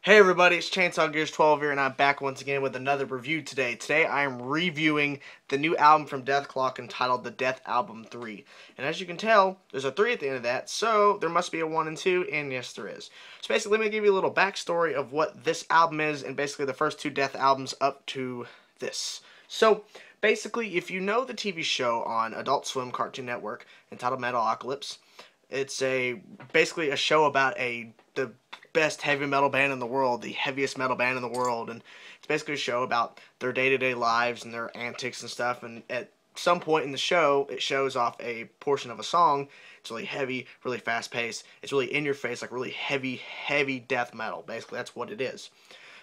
Hey everybody, it's Chainsaw Gears 12 here, and I'm back once again with another review today. Today I am reviewing the new album from Dethklok entitled The Dethalbum 3. And as you can tell, there's a 3 at the end of that, so there must be a 1 and 2, and yes there is. So basically, let me give you a little backstory of what this album is, and basically the first 2 Death albums up to this. So, basically, if you know the TV show on Adult Swim Cartoon Network entitled Metalocalypse, it's basically a show about the best heavy metal band in the world, the heaviest metal band in the world, and it's basically a show about their day-to-day lives and their antics and stuff. And at some point in the show, it shows off a portion of a song. It's really heavy, really fast-paced. It's really in your face, like really heavy death metal. Basically, that's what it is.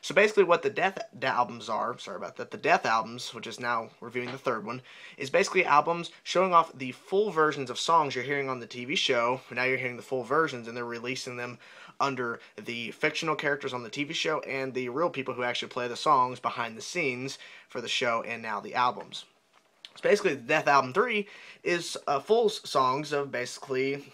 So basically what the Death albums are, sorry about that, the Death albums, which is now reviewing the 3rd one, is basically albums showing off the full versions of songs you're hearing on the TV show. Now you're hearing the full versions, and they're releasing them under the fictional characters on the TV show and the real people who actually play the songs behind the scenes for the show and now the albums. So basically, the Death Album 3 is full songs of basically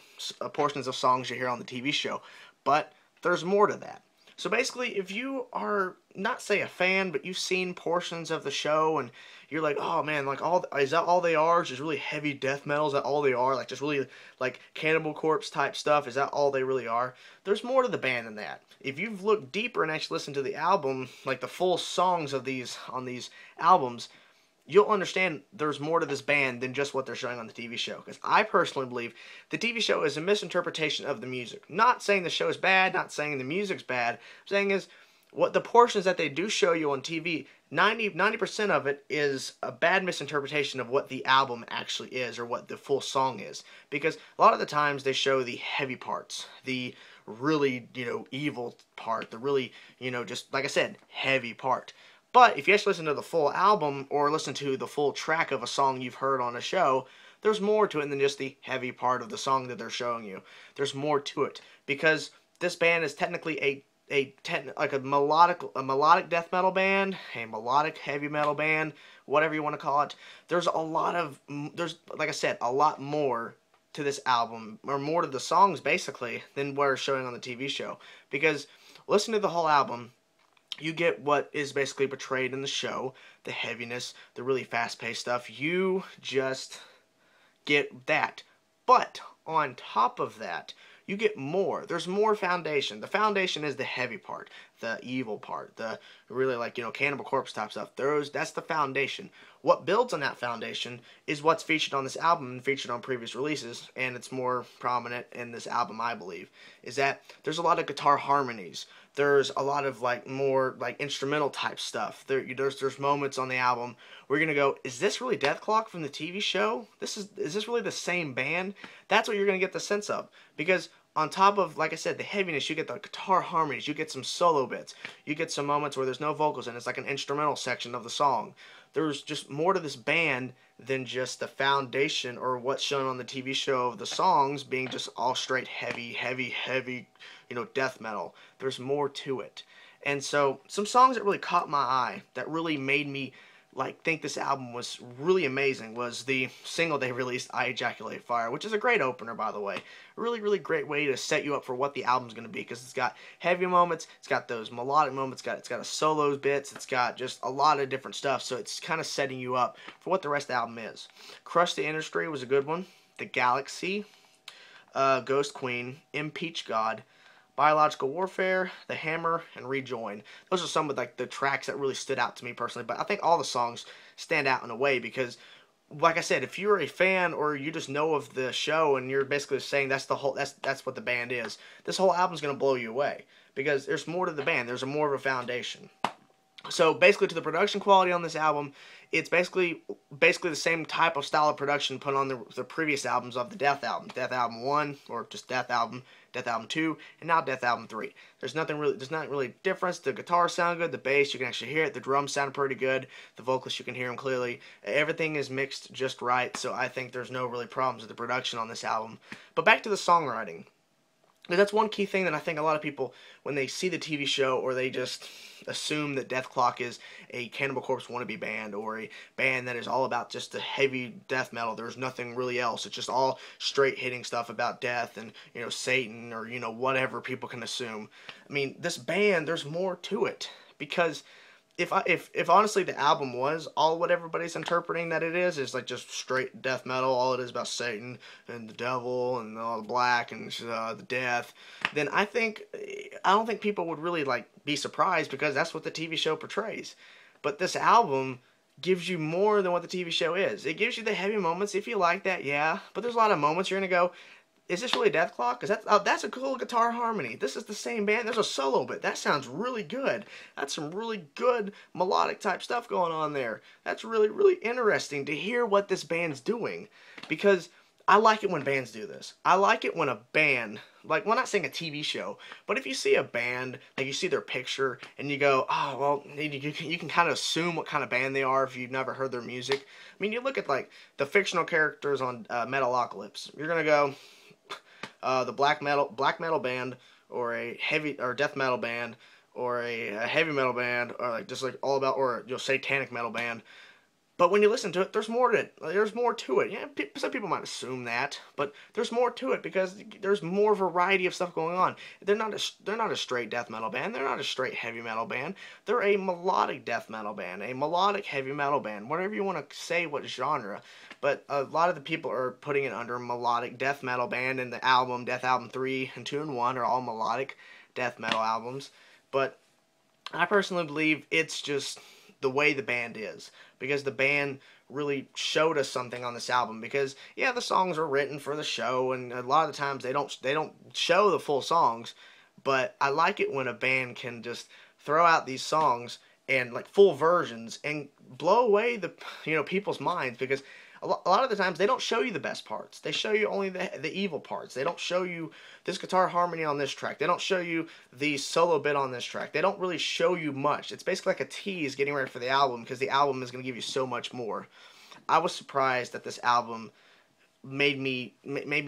portions of songs you hear on the TV show, but there's more to that. So basically, if you are not say a fan, but you've seen portions of the show and you're like, oh man, like is that all they are? Just really heavy death metal? Is that all they are? Like just really like Cannibal Corpse type stuff? Is that all they really are? There's more to the band than that. If you've looked deeper and actually listened to the album, like the full songs of on these albums, you'll understand there's more to this band than just what they're showing on the TV show. Because I personally believe the TV show is a misinterpretation of the music. Not saying the show is bad, not saying the music's bad. I'm saying is, what the portions that they do show you on TV, 90% of it is a bad misinterpretation of what the album actually is or what the full song is. Because a lot of the times they show the heavy parts, the really, evil part, the really, just, like I said, heavy part. But if you actually listen to the full album or listen to the full track of a song you've heard on a show, there's more to it than just the heavy part of the song that they're showing you. There's more to it because this band is technically like a melodic death metal band, a melodic heavy metal band, whatever you want to call it. There's like I said, a lot more to this album, or more to the songs basically than what are showing on the TV show. Because listen to the whole album. You get what is basically portrayed in the show, the heaviness, the really fast-paced stuff. You just get that. But on top of that, you get more. There's more foundation. The foundation is the heavy part, the evil part, the really like, Cannibal Corpse type stuff. That's the foundation. What builds on that foundation is what's featured on this album and featured on previous releases, and it's more prominent in this album, I believe, is that there's a lot of guitar harmonies. There's a lot of more instrumental type stuff. There's moments on the album where you're gonna go, is this really Dethklok from the TV show? Is this really the same band? That's what you're gonna get the sense of, because on top of, like I said, the heaviness, you get the guitar harmonies, you get some solo bits, you get some moments where there's no vocals and it's like an instrumental section of the song. There's just more to this band than just the foundation or what's shown on the TV show of the songs being just all straight heavy, death metal. There's more to it. And so, some songs that really caught my eye, that really made me think this album was really amazing, was the single they released, I Ejaculate Fire, which is a great opener, by the way. A really great way to set you up for what the album's going to be, because it's got heavy moments, it's got those melodic moments, it's got a solo bits, it's got just a lot of different stuff, so it's kind of setting you up for what the rest of the album is. Crush the Industry was a good one. The Galaxy, Ghostqueen, Impeach God, Biological Warfare, The Hammer, and Rejoin. Those are some of the tracks that really stood out to me personally, but I think all the songs stand out in a way because, like I said, if you're a fan or you just know of the show and you're basically saying that's what the band is, this whole album's going to blow you away because there's more to the band. There's more of a foundation. So basically, to the production quality on this album, it's basically the same type of style of production put on the previous albums of the Death album. Death Album 1, or just Death Album 2, and now Death Album 3. There's not really difference. The guitars sound good, the bass, you can actually hear it, the drums sound pretty good, the vocalists, you can hear them clearly. Everything is mixed just right, so I think there's no really problems with the production on this album. But back to the songwriting. But that's one key thing that I think a lot of people, when they see the TV show, or they just assume that Dethklok is a Cannibal Corpse wannabe band, or a band that is all about just the heavy death metal. There's nothing really else. It's just all straight hitting stuff about death and, Satan, or, whatever people can assume. I mean, this band, there's more to it, because if honestly the album was all what everybody's interpreting that it is like just straight death metal, all it is about Satan and the devil and all the black and the death, then I don't think people would really like be surprised, because that's what the TV show portrays. But this album gives you more than what the TV show is. It gives you the heavy moments, if you like that, yeah. But there's a lot of moments you're gonna go, is this really Dethklok? Because that's a cool guitar harmony. This is the same band. There's a solo bit. That sounds really good. That's some really good melodic type stuff going on there. That's really, really interesting to hear what this band's doing. Because I like it when bands do this. I like it when a band, like, well, I'm not saying a TV show, but if you see a band, like you see their picture, and you go, oh, well, you can kind of assume what kind of band they are if you've never heard their music. I mean, you look at, like, the fictional characters on Metalocalypse. You're going to go, the black metal band, or a heavy or death metal band, or a heavy metal band, or like just like all about, or satanic metal band. But when you listen to it, there's more to it. There's more to it. Yeah, some people might assume that, but there's more to it, because there's more variety of stuff going on. They're not a straight death metal band. They're not a straight heavy metal band. They're a melodic death metal band, a melodic heavy metal band, whatever you want to say, what genre. But a lot of the people are putting it under melodic death metal band, and the album Dethhalbum 3 and 2 and 1 are all melodic death metal albums. But I personally believe it's just the way the band is, because the band really showed us something on this album. Because yeah, the songs are written for the show, and a lot of the times they don't show the full songs, but I like it when a band can just throw out these songs and like full versions and blow away the people's minds. Because a lot of the times they don't show you the best parts. They show you only the evil parts. They don't show you this guitar harmony on this track. They don't show you the solo bit on this track. They don't really show you much. It's basically like a tease getting ready for the album, because the album is going to give you so much more. I was surprised that this album made me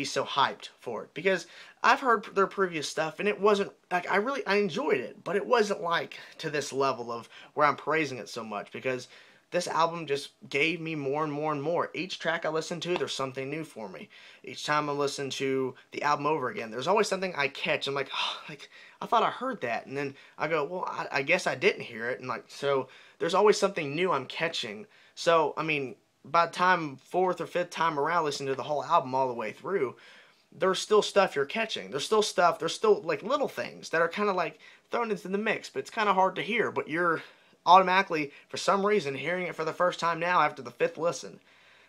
so hyped for it, because I've heard their previous stuff and it wasn't like, I enjoyed it, but it wasn't like to this level of where I'm praising it so much, because this album just gave me more and more and more. Each track I listen to, there's something new for me. Each time I listen to the album over again, there's always something I catch. I'm like, oh, like, I thought I heard that. And then I go, well, I guess I didn't hear it. And like, so there's always something new I'm catching. So, I mean, by the time fourth or fifth time around listening to the whole album all the way through, there's still stuff you're catching. There's still like little things that are kind of like thrown into the mix, but it's kind of hard to hear. But you're automatically, for some reason, hearing it for the first time now after the fifth listen.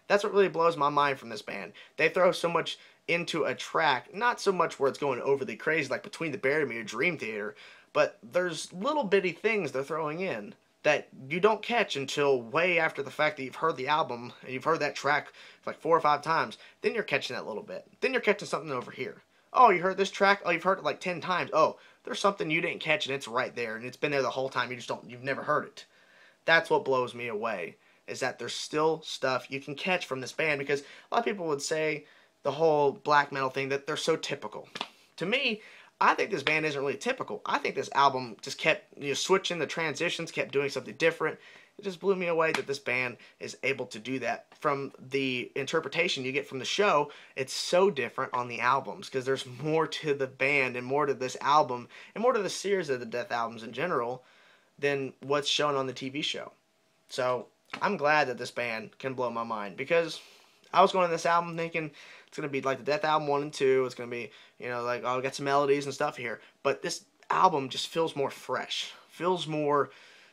That's what really blows my mind from this band. They throw so much into a track, not so much where it's going overly crazy like Between the Buried Me or Dream Theater, but there's little bitty things they're throwing in that you don't catch until way after the fact that you've heard the album and you've heard that track like 4 or 5 times. Then you're catching that little bit. Then you're catching something over here. Oh, you heard this track? Oh, you've heard it like 10 times. Oh, there's something you didn't catch, and it's right there, and it's been there the whole time. You've never heard it. That's what blows me away, is that there's still stuff you can catch from this band, because a lot of people would say the whole black metal thing, that they're so typical. To me, I think this band isn't really typical. I think this album just kept switching the transitions, kept doing something different. It just blew me away that this band is able to do that. From the interpretation you get from the show, it's so different on the albums, because there's more to the band and more to this album and more to the series of the Death albums in general than what's shown on the TV show. So I'm glad that this band can blow my mind, because I was going to this album thinking it's going to be like the Death album 1 and 2. It's going to be, like, oh, we got some melodies and stuff here. But this album just feels more fresh. Feels more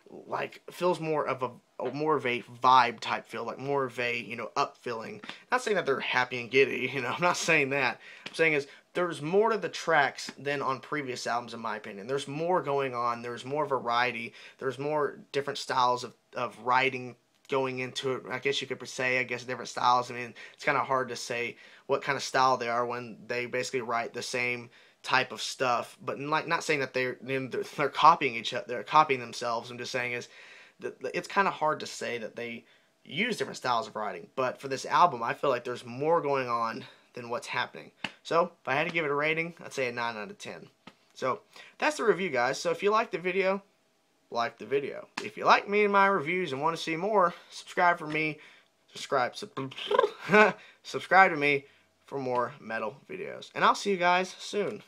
of a vibe type feel, like more of a, up feeling. Not saying that they're happy and giddy, I'm not saying that. I'm saying is there's more to the tracks than on previous albums, in my opinion. There's more going on. There's more variety. There's more different styles of writing going into it. I guess you could say, different styles. I mean, it's kind of hard to say what kind of style they are when they basically write the same type of stuff, but like, not saying that they're copying each other, they're copying themselves. I'm just saying is that it's kind of hard to say that they use different styles of writing. But for this album, I feel like there's more going on than what's happening. So if I had to give it a rating, I'd say a 9 out of 10. So that's the review, guys. So if you like the video, like the video. If you like me and my reviews and want to see more, subscribe for me. Subscribe to me for more metal videos. And I'll see you guys soon.